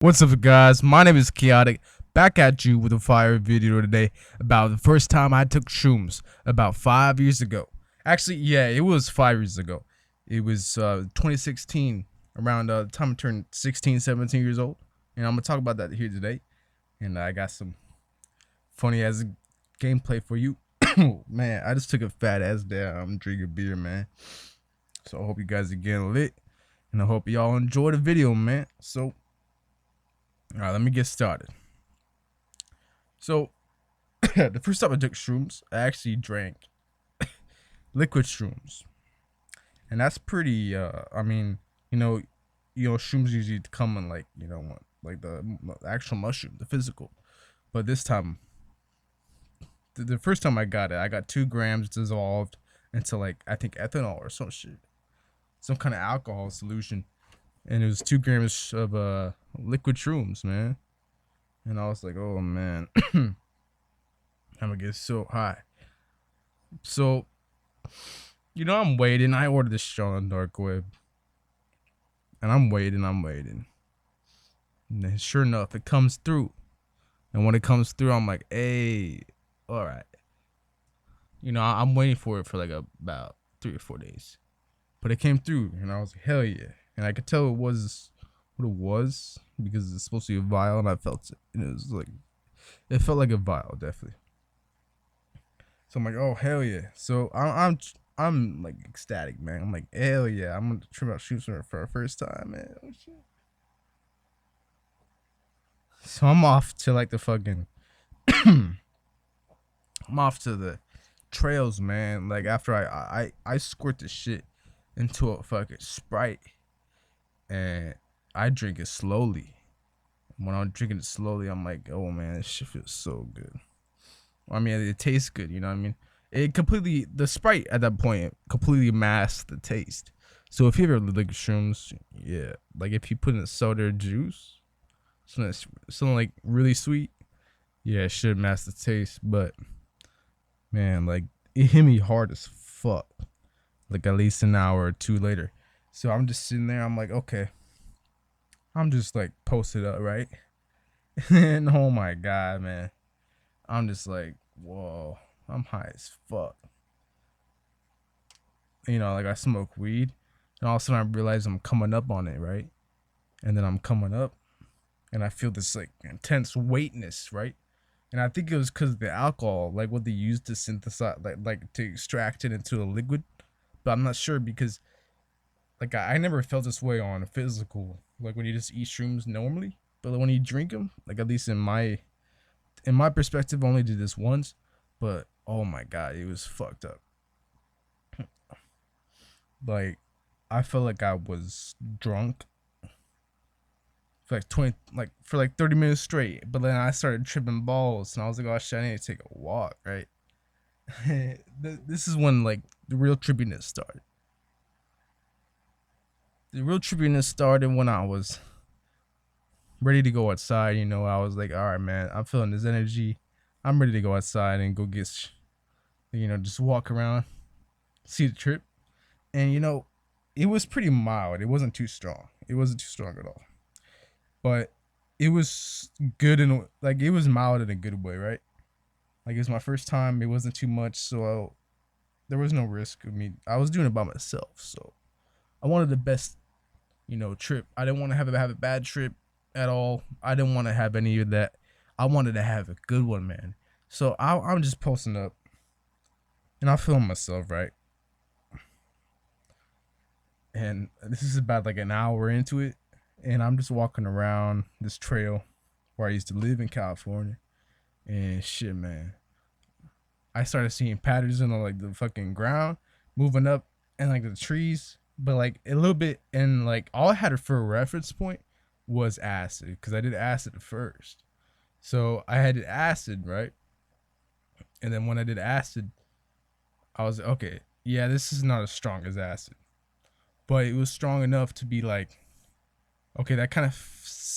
What's up, guys? My name is Chaotic, back at you with a fire video today about the first time I took shrooms about 5 years ago. Actually, yeah, it was 5 years ago. It was 2016, around the time I turned 16, 17 years old. And I'm going to talk about that here today. And I got some funny ass gameplay for you. Man, I just took a fat ass down. I'm drinking beer, man. So I hope you guys are getting lit. And I hope y'all enjoy the video, man. So, alright, let me get started. So, the first time I took shrooms, I actually drank liquid shrooms. And that's pretty, I mean, shrooms usually come in like, like the actual mushroom, the physical. But this time, the first time I got it, I got 2 grams dissolved into like, I think ethanol or some shit. Some kind of alcohol solution. And it was 2 grams of liquid shrooms, man. And I was like, oh man, I'm gonna get so high. So, I'm waiting. I ordered this shit on the dark web. And I'm waiting. And then sure enough, it comes through. And when it comes through, I'm like, hey, all right. I'm waiting for it for like about 3 or 4 days. But it came through, and I was like, hell yeah. And I could tell it was what it was because it's supposed to be a vial, and I felt it. And it was like, it felt like a vial, definitely. So I'm like, oh hell yeah. So I'm like ecstatic, man. I'm like, hell yeah. I'm gonna try out shrooms for the first time, man. Oh shit. So I'm off to like the fucking I'm off to the trails, man. Like after I squirt the shit into a fucking Sprite and I drink it slowly. When I'm drinking it slowly, I'm like, oh man, this shit feels so good. I mean, it tastes good, you know what I mean? The Sprite at that point completely masked the taste. So if you ever like shrooms, yeah, like if you put in soda or juice, something like really sweet, yeah, it should mask the taste. But man, like it hit me hard as fuck. Like at least an hour or 2 later. So I'm just sitting there. I'm like, okay. I'm just like posted up, right? And oh my god, man. I'm just like, whoa. I'm high as fuck. Like I smoke weed. And all of a sudden I realize I'm coming up on it, right? And then I'm coming up. And I feel this like intense weightness, right? And I think it was because of the alcohol, like what they used to synthesize, like to extract it into a liquid. But I'm not sure because like I never felt this way on a physical, like when you just eat shrooms normally. But when you drink them, like at least in my perspective, I only did this once. But oh my god, it was fucked up. Like I felt like I was drunk for like 30 minutes straight. But then I started tripping balls, and I was like, oh shit, I need to take a walk, right? This is when like the real trippiness started. The real trippiness started when I was ready to go outside. I was like, all right, man, I'm feeling this energy. I'm ready to go outside and go get, just walk around, see the trip. And, it was pretty mild. It wasn't too strong. It wasn't too strong at all. But it was good and like it was mild in a good way, right? Like it was my first time. It wasn't too much. So there was no risk of me. I was doing it by myself. So I wanted the best, trip. I didn't want to have a bad trip at all. I didn't want to have any of that. I wanted to have a good one, man. So I'm just posting up, and I film myself, right? And this is about like an hour into it, and I'm just walking around this trail where I used to live in California, and shit, man. I started seeing patterns in like the fucking ground, moving up, and like the trees. But like a little bit, and like all I had for a reference point was acid, because I did acid first. So I had acid, right? And then when I did acid, I was okay, yeah, this is not as strong as acid, but it was strong enough to be like, okay, that kind of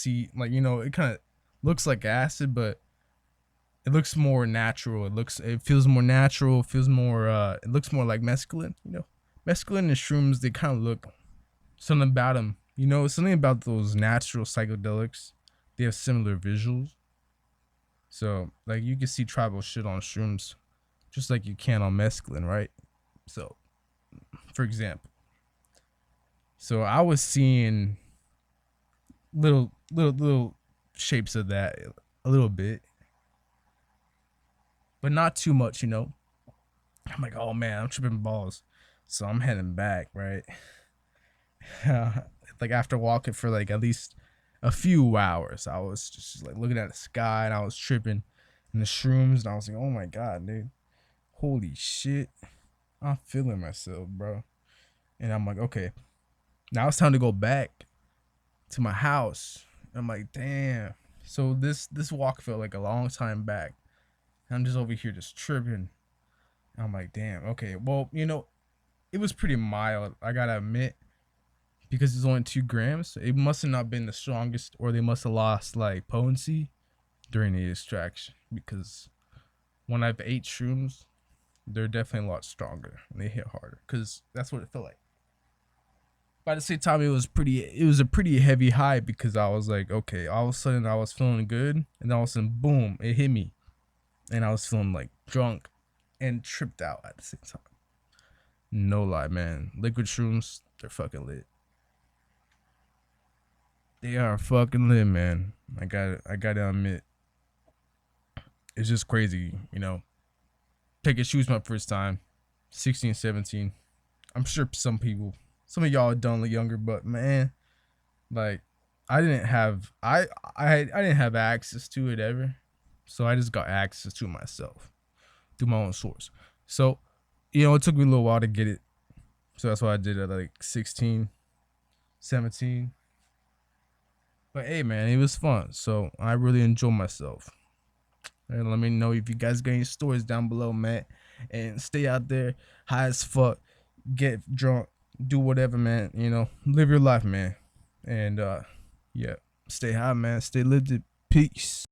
it kind of looks like acid, but it looks more natural. It feels more natural. It feels more. It looks more like mescaline. Mescaline and shrooms, they kind of look something about them. Something about those natural psychedelics they have similar visuals. So like you can see tribal shit on shrooms, just like you can on mescaline, right? So, for example, so I was seeing little shapes of that a little bit, but not too much, you know. I'm like, oh man, I'm tripping balls. So I'm heading back, right? Like after walking for like at least a few hours, I was just like looking at the sky and I was tripping in the shrooms and I was like, oh my god, dude, holy shit, I'm feeling myself, bro. And I'm like, okay, now it's time to go back to my house. I'm like, damn. So this walk felt like a long time back. I'm just over here just tripping. I'm like, damn. Okay, well, you know, it was pretty mild. I gotta admit, because it's only 2 grams. It must have not been the strongest, or they must have lost like potency during the extraction. Because when I've ate shrooms, they're definitely a lot stronger and they hit harder. Because that's what it felt like. But at the same time, it was a pretty heavy high because I was like, okay, all of a sudden I was feeling good, and then all of a sudden, boom, it hit me, and I was feeling like drunk and tripped out at the same time. No lie, man. Liquid shrooms, they're fucking lit. They are fucking lit, man. I gotta admit, it's just crazy, you know. Take a shoes my first time, 16, 17. I'm sure some of y'all are done younger, but man, like I didn't have I didn't have access to it ever, so I just got access to it myself through my own source. So you know, it took me a little while to get it, so that's why I did it at like 16, 17. But hey, man, it was fun, so I really enjoyed myself. And let me know if you guys got any stories down below, man. And stay out there high as fuck, get drunk, do whatever, man. You know, live your life, man. And yeah, stay high, man. Stay lifted. Peace.